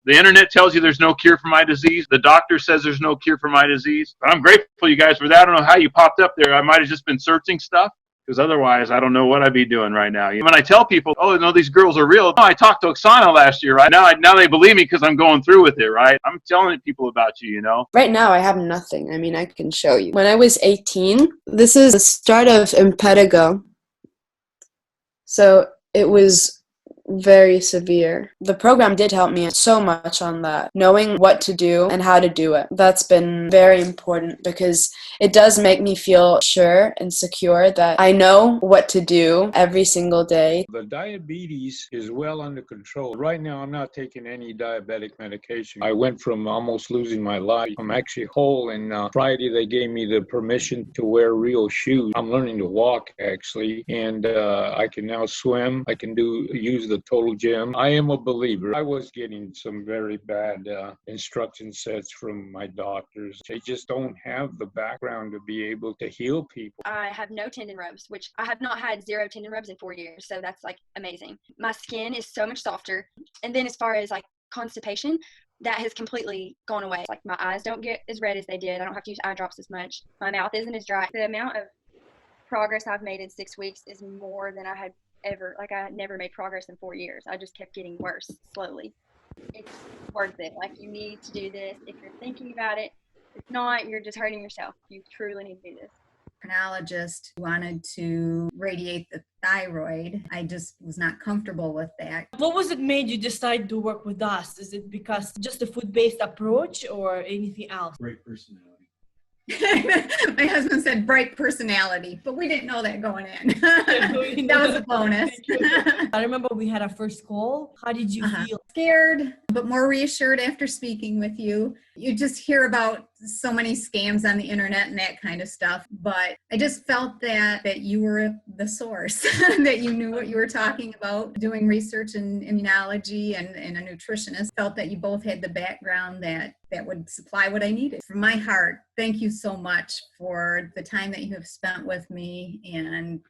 The internet tells you there's no cure for my disease. The doctor says there's no cure for my disease. But I'm grateful, you guys, for that. I don't know how you popped up there. I might have just been searching stuff, because otherwise I don't know what I'd be doing right now. When I tell people, oh, no, these girls are real. No, I talked to Oksana last year, right? Now they believe me because I'm going through with it, right? I'm telling people about you, you know? Right now I have nothing. I mean, I can show you. When I was 18, this is the start of impetigo. So it was very severe. The program did help me so much on that, knowing what to do and how to do it. That's been very important because it does make me feel sure and secure that I know what to do every single day. The diabetes is well under control. Right now, I'm not taking any diabetic medication. I went from almost losing my life. I'm actually whole, and Friday they gave me the permission to wear real shoes. I'm learning to walk, actually, and I can now swim. I can use the total gym. I am a believer. I was getting some very bad instruction sets from my doctors. They just don't have the background to be able to heal people. I have no tendon rubs, which I have not had 0 tendon rubs in 4 years. So that's like amazing. My skin is so much softer. And then as far as like constipation, that has completely gone away. Like my eyes don't get as red as they did. I don't have to use eye drops as much. My mouth isn't as dry. The amount of progress I've made in 6 weeks is more than I had ever. Like I never made progress in 4 years. I just kept getting worse slowly. It's worth it. Like you need to do this if you're thinking about it. If not, you're just hurting yourself. You truly need to do this. Endocrinologist wanted to radiate the thyroid. I just was not comfortable with that. What was it made you decide to work with us? Is it because just a food-based approach or anything else? Great personality. My husband said bright personality, but we didn't know that going in. That was a bonus. I remember we had our first call. How did you feel? Scared, but more reassured after speaking with you. You just hear about so many scams on the internet and that kind of stuff, but I just felt that you were the source, that you knew what you were talking about. Doing research in immunology and a nutritionist, felt that you both had the background that would supply what I needed. From my heart, thank you so much for the time that you have spent with me and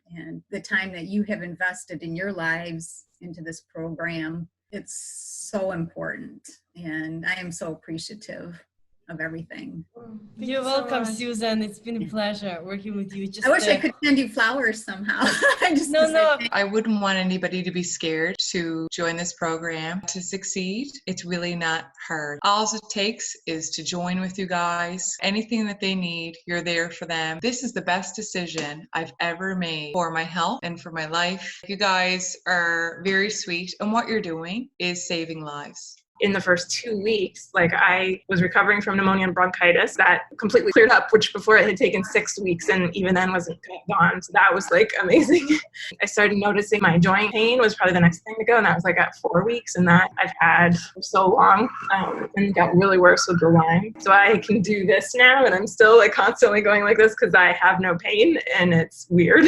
the time that you have invested in your lives into this program. It's so important, and I am so appreciative of everything. You're welcome, Susan. It's been a pleasure working with you. I wish I could send you flowers somehow. I wouldn't want anybody to be scared to join this program. To succeed, it's really not hard. All it takes is to join with you guys. Anything that they need, you're there for them. This is the best decision I've ever made for my health and for my life. You guys are very sweet, and what you're doing is saving lives. In the first 2 weeks, like I was recovering from pneumonia and bronchitis that completely cleared up, which before it had taken 6 weeks and even then wasn't gone. So that was like amazing. I started noticing my joint pain was probably the next thing to go. And that was like at 4 weeks, and that I've had for so long and got really worse with the Lyme. So I can do this now, and I'm still like constantly going like this because I have no pain, and it's weird.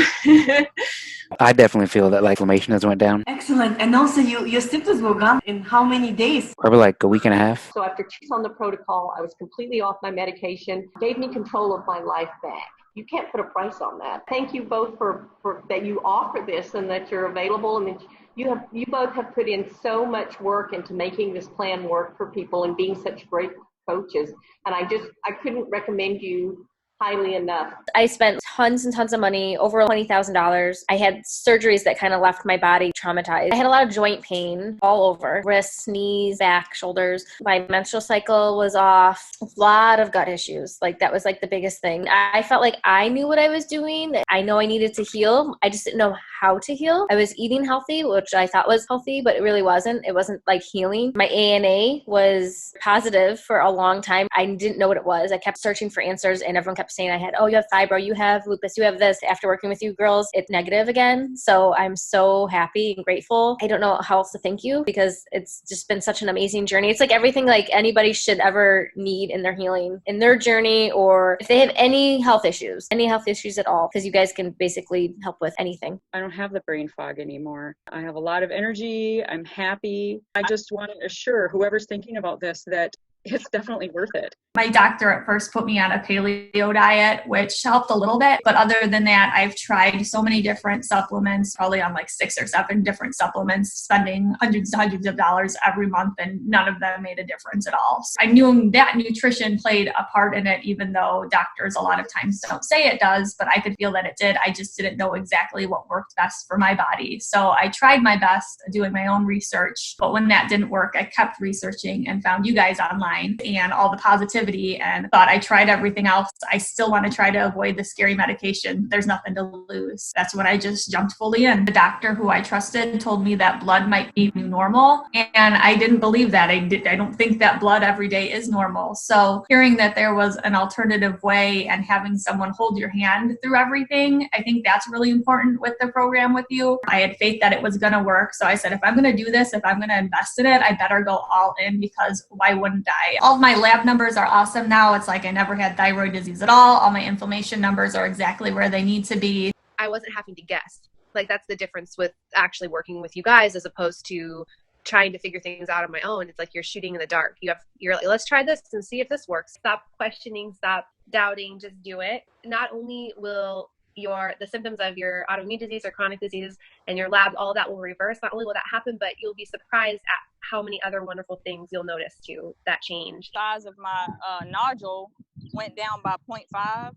I definitely feel that like inflammation has went down. Excellent. And also your symptoms were gone in how many days? Probably like a week and a half. So after 2 weeks on the protocol, I was completely off my medication, gave me control of my life back. You can't put a price on that. Thank you both for that you offer this and that you're available, and that you both have put in so much work into making this plan work for people and being such great coaches. And I couldn't recommend you highly enough. I spent tons and tons of money, over $20,000. I had surgeries that kind of left my body traumatized. I had a lot of joint pain all over, wrists, knees, back, shoulders. My menstrual cycle was off. A lot of gut issues. Like that was like the biggest thing. I felt like I knew what I was doing. I know I needed to heal. I just didn't know how to heal. I was eating healthy, which I thought was healthy, but it really wasn't. It wasn't like healing. My ANA was positive for a long time. I didn't know what it was. I kept searching for answers, and everyone kept saying I had, oh, you have fibro, you have lupus, you have this. After working with you girls, it's negative again. So I'm so happy and grateful. I don't know how else to thank you, because it's just been such an amazing journey. It's like everything like anybody should ever need in their healing, in their journey, or if they have any health issues at all, because you guys can basically help with anything. I don't have the brain fog anymore. I have a lot of energy. I'm happy. I just want to assure whoever's thinking about this that it's definitely worth it. My doctor at first put me on a paleo diet, which helped a little bit. But other than that, I've tried so many different supplements, probably on like 6 or 7 different supplements, spending hundreds of dollars every month, and none of them made a difference at all. So I knew that nutrition played a part in it, even though doctors a lot of times don't say it does, but I could feel that it did. I just didn't know exactly what worked best for my body. So I tried my best doing my own research, but when that didn't work, I kept researching and found you guys online and all the positivity and thought I tried everything else. I still want to try to avoid the scary medication. There's nothing to lose. That's when I just jumped fully in. The doctor who I trusted told me that blood might be new normal, and I didn't believe that. I don't think that blood every day is normal. So hearing that there was an alternative way and having someone hold your hand through everything, I think that's really important with the program with you. I had faith that it was going to work. So I said, if I'm going to do this, if I'm going to invest in it, I better go all in, because why wouldn't I? All of my lab numbers are awesome now. It's like I never had thyroid disease at all. All my inflammation numbers are exactly where they need to be. I wasn't having to guess. Like, that's the difference with actually working with you guys as opposed to trying to figure things out on my own. It's like you're shooting in the dark. You're like, let's try this and see if this works. Stop questioning, stop doubting, just do it. Not only will the symptoms of your autoimmune disease or chronic disease and your lab, all of that will reverse. Not only will that happen, but you'll be surprised at how many other wonderful things you'll notice too that change. Size of my nodule went down by 0.5.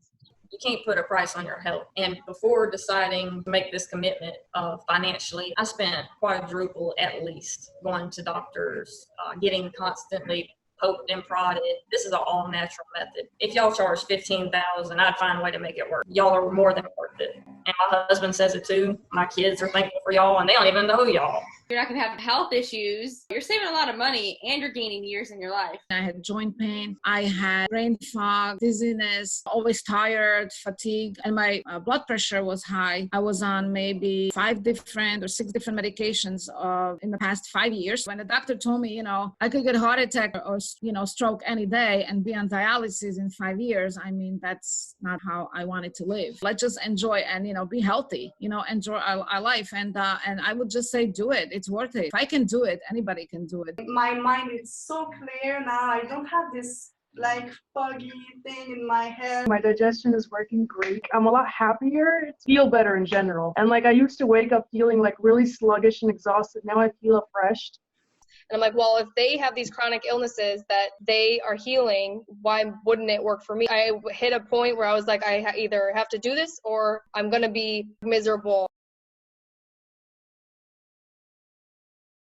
You can't put a price on your health. And before deciding to make this commitment financially, I spent quadruple at least going to doctors, getting constantly poked and prodded. This is an all natural method. If y'all charge $15,000, I'd find a way to make it work. Y'all are more than worth it. And my husband says it too. My kids are thankful for y'all, and they don't even know y'all. You're not going to have health issues. You're saving a lot of money, and you're gaining years in your life. I had joint pain. I had brain fog, dizziness, always tired, fatigue, and my blood pressure was high. I was on maybe 5 different or 6 different medications in the past 5 years. When the doctor told me, I could get a heart attack or stroke any day and be on dialysis in 5 years, I mean, that's not how I wanted to live. Let's just enjoy and, be healthy, enjoy our life. And I would just say, do it. It's worth it. If I can do it, anybody can do it. My mind is so clear now. I don't have this foggy thing in my head. My digestion is working great. I'm a lot happier. I feel better in general. And I used to wake up feeling really sluggish and exhausted. Now I feel refreshed. And I'm like, well, if they have these chronic illnesses that they are healing, why wouldn't it work for me? I hit a point where I was like, I either have to do this or I'm going to be miserable.